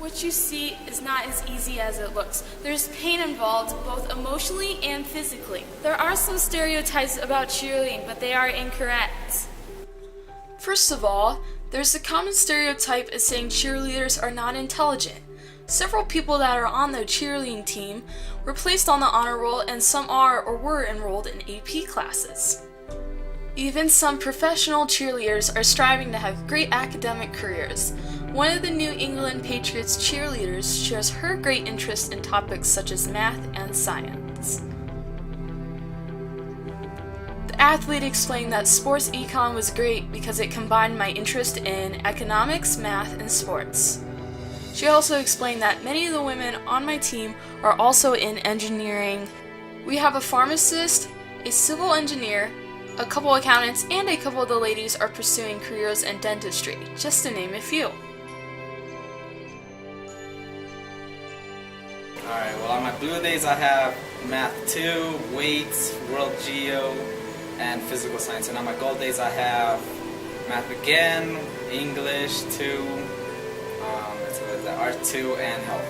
What you see is not as easy as it looks. There's pain involved, both emotionally and physically. There are some stereotypes about cheerleading, but they are incorrect. First of all, there's a common stereotype as saying cheerleaders are not intelligent. Several people that are on the cheerleading team were placed on the honor roll, and some are or were enrolled in AP classes. Even some professional cheerleaders are striving to have great academic careers. One of the New England Patriots cheerleaders shares her great interest in topics such as math and science. The athlete explained that sports econ was great because it combined my interest in economics, math, and sports. She also explained that many of the women on my team are also in engineering. We have a pharmacist, a civil engineer, a couple accountants, and a couple of the ladies are pursuing careers in dentistry, just to name a few. Alright, well on my blue days I have Math 2, Weights, World Geo, and Physical Science. And on my gold days I have Math again, English 2, Art 2, and Health.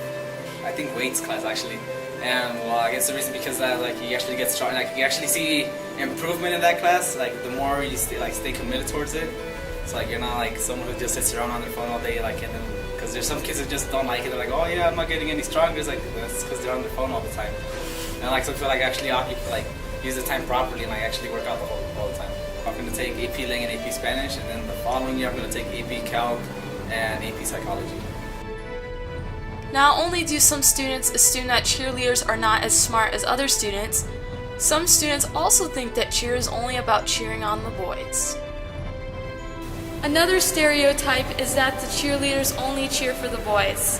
I think Weights class actually. And well, I guess the reason because that you actually get strong, you actually see improvement in that class. The more you stay committed towards it. It's you're not someone who just sits around on their phone all day, and then because there's some kids who just don't like it. They're like, oh yeah, I'm not getting any stronger. It's that's because they're on their phone all the time. And some feel actually use the time properly and actually work out all the time. I'm going to take AP Ling and AP Spanish, and then the following year I'm going to take AP Calc and AP Psychology. Not only do some students assume that cheerleaders are not as smart as other students, some students also think that cheer is only about cheering on the boys. Another stereotype is that the cheerleaders only cheer for the boys.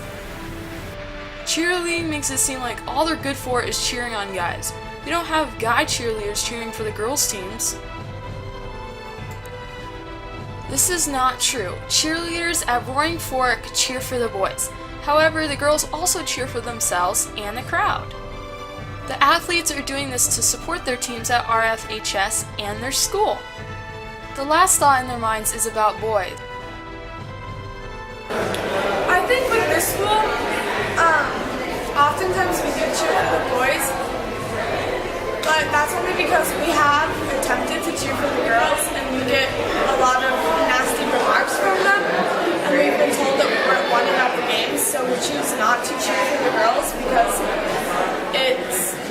Cheerleading makes it seem like all they're good for is cheering on guys. We don't have guy cheerleaders cheering for the girls' teams. This is not true. Cheerleaders at Roaring Fork cheer for the boys. However, the girls also cheer for themselves and the crowd. The athletes are doing this to support their teams at RFHS and their school. The last thought in their minds is about boys. I think with this school, oftentimes we do cheer for the boys, but that's only because we have attempted to cheer for the girls and we get a lot of nasty remarks from them, and we've been told that we weren't winning at the games, so we choose not to cheer for the girls because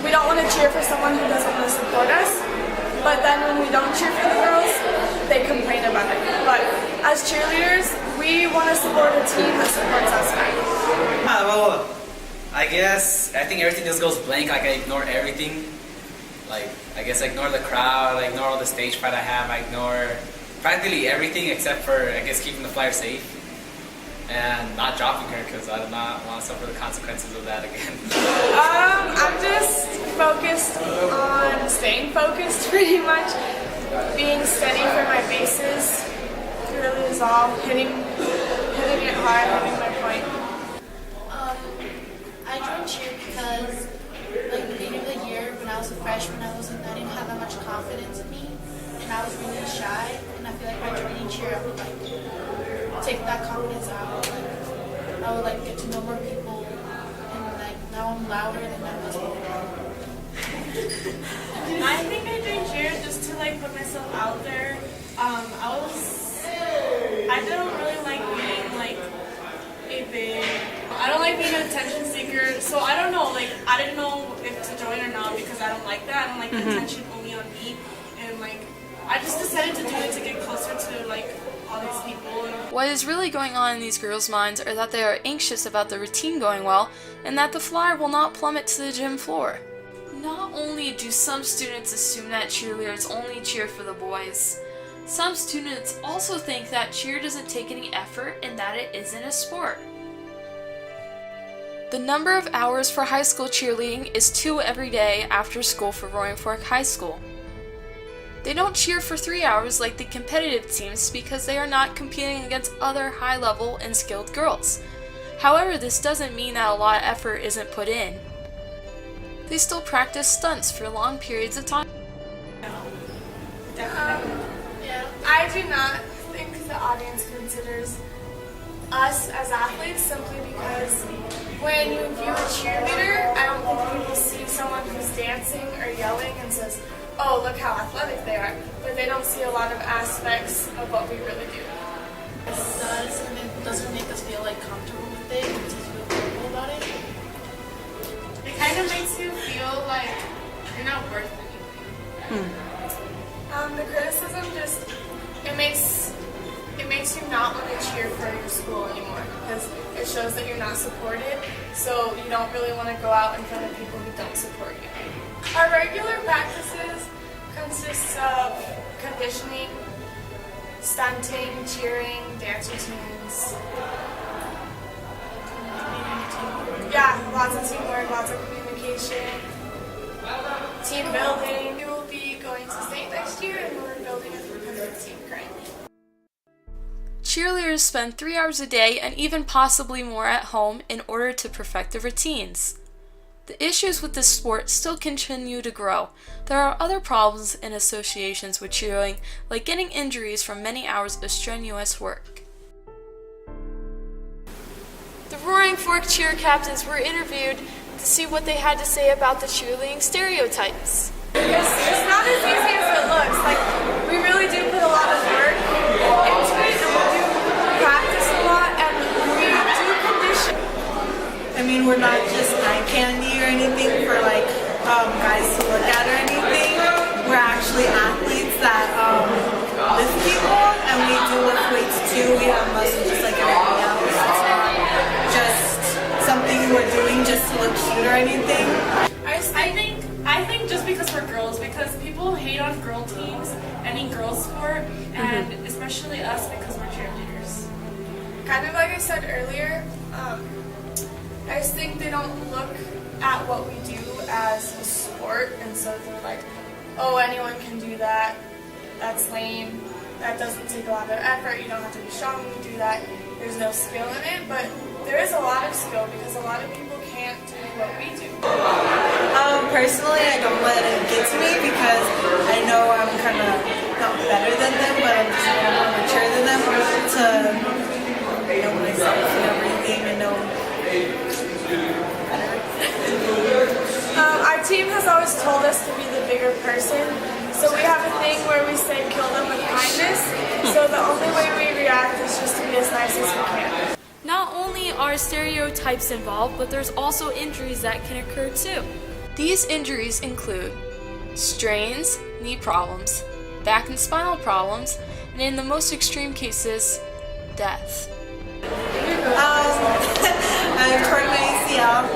we don't want to cheer for someone who doesn't want to support us. But then when we don't cheer for the girls, they complain about it. But as cheerleaders, we want to support a team that supports us back. Well, I think everything just goes blank. I ignore everything. I guess I ignore the crowd, I ignore all the stage fright I have, I ignore practically everything except for, keeping the flyer safe and not dropping her because I do not want to suffer the consequences of that again. I'm just focused on staying focused pretty much, being steady for my bases, really is all, hitting it hard, hitting my point. I joined cheer because at the beginning of the year when I was a freshman I didn't have that much confidence in me and I was really shy, and I feel like by joining cheer I would take that confidence out. I would get to know more people, and now I'm louder than I was before. I think I joined cheer just to put myself out there. I don't really like being I don't like being an attention seeker, so I don't know, I didn't know if to join or not because I don't like that. I don't like the attention only on me, and I just decided to do it to get closer to all these people. What is really going on in these girls' minds are that they are anxious about the routine going well and that the flyer will not plummet to the gym floor. Not only do some students assume that cheerleaders only cheer for the boys, some students also think that cheer doesn't take any effort and that it isn't a sport. The number of hours for high school cheerleading is 2 every day after school for Roaring Fork High School. They don't cheer for 3 hours like the competitive teams because they are not competing against other high-level and skilled girls. However, this doesn't mean that a lot of effort isn't put in. They still practice stunts for long periods of time. I do not think the audience considers us as athletes simply because when you view a cheerleader, I don't think people see someone who's dancing or yelling and says, oh, look how athletic they are. But they don't see a lot of aspects of what we really do. It does, and it doesn't make us feel like comfortable with it. It makes us feel comfortable about it. It kind of makes you feel like you're not worth anything. The criticism just, it makes you not want to cheer for your school anymore because it shows that you're not supported, so you don't really want to go out in front of people who don't support you. Our regular practices consist of conditioning, stunting, cheering, dance routines. Yeah, lots of teamwork, lots of communication, team building. We will be going to state next year and we're building a 300 team currently. Cheerleaders spend 3 hours a day and even possibly more at home in order to perfect their routines. The issues with this sport still continue to grow. There are other problems in associations with cheerleading, like getting injuries from many hours of strenuous work. The Roaring Fork cheer captains were interviewed to see what they had to say about the cheerleading stereotypes. It's not as easy as it looks. Like, we really do put a lot of work into it, and we do practice a lot, and we do condition. I mean, we're not just eye candy or anything for like guys to look at or anything. We're actually athletes that lift people, and we do lift weights too. We have muscles just like everybody else. It's not just something we're doing just to look cute or anything. I think just because we're girls, because people hate on girl teams, any girl sport, and especially us because we're cheerleaders. Kind of like I said earlier, I just think they don't look at what we do as a sport, and so they're like, oh, anyone can do that. That's lame. That doesn't take a lot of effort. You don't have to be strong when you do that. There's no skill in it, but there is a lot of skill because a lot of people can't do what we do. Personally, I don't let it get to me because I know I'm kind of not better than them, but I'm just more mature than them to know myself and everything and know Our team has always told us to be the bigger person, so we have a thing where we say kill them with kindness, so the only way we react is just to be as nice as we can. Not only are stereotypes involved, but there's also injuries that can occur too. These injuries include strains, knee problems, back and spinal problems, and in the most extreme cases, death. I tore my ACL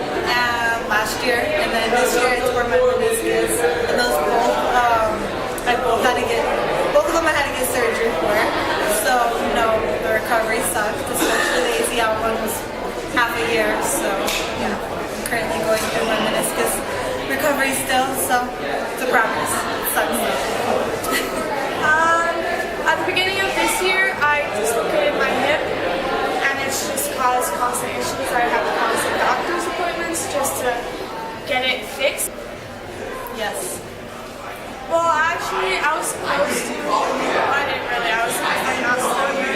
last year, and then this year I tore my meniscus, and those both both of them I had to get surgery for. So, the recovery sucked, especially the ACL one was half a year, so yeah, I'm currently going through my meniscus recovery still, so it's a progress. It sucks. At the beginning of this year, I dislocated my hip, and it's just caused constant issues. I have constant doctor's appointments just to get it fixed. Yes. Well, actually, I was supposed to. I didn't really. I was not studying.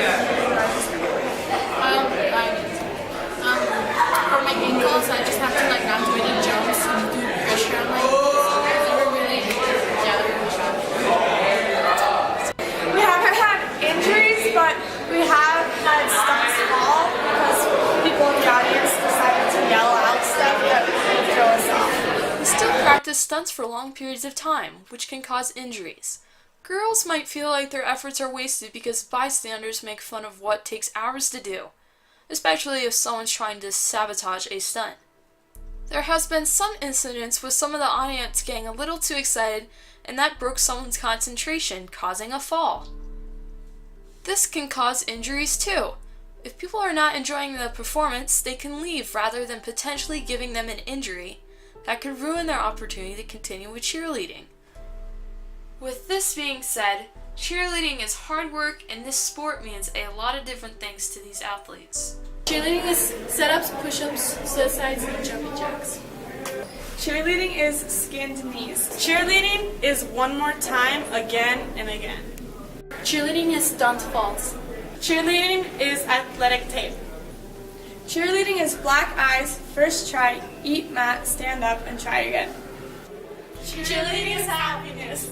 For my ankles, I just have to not do any jumps and do pressure on my ankles. They were really, they were really sharp. We haven't had injuries, but we have had stunts fall because people in the audience decided to yell out stuff that would throw us off. We still practice stunts for long periods of time, which can cause injuries. Girls might feel like their efforts are wasted because bystanders make fun of what takes hours to do, especially if someone's trying to sabotage a stunt. There has been some incidents with some of the audience getting a little too excited, and that broke someone's concentration, causing a fall. This can cause injuries too. If people are not enjoying the performance, they can leave rather than potentially giving them an injury that could ruin their opportunity to continue with cheerleading. With this being said, cheerleading is hard work, and this sport means a lot of different things to these athletes. Cheerleading is sit-ups, push-ups, suicides, and jumping jacks. Cheerleading is skinned knees. Cheerleading is one more time, again and again. Cheerleading is stunt falls. Cheerleading is athletic tape. Cheerleading is black eyes, first try, eat mat, stand up, and try again. Cheerleading is happiness.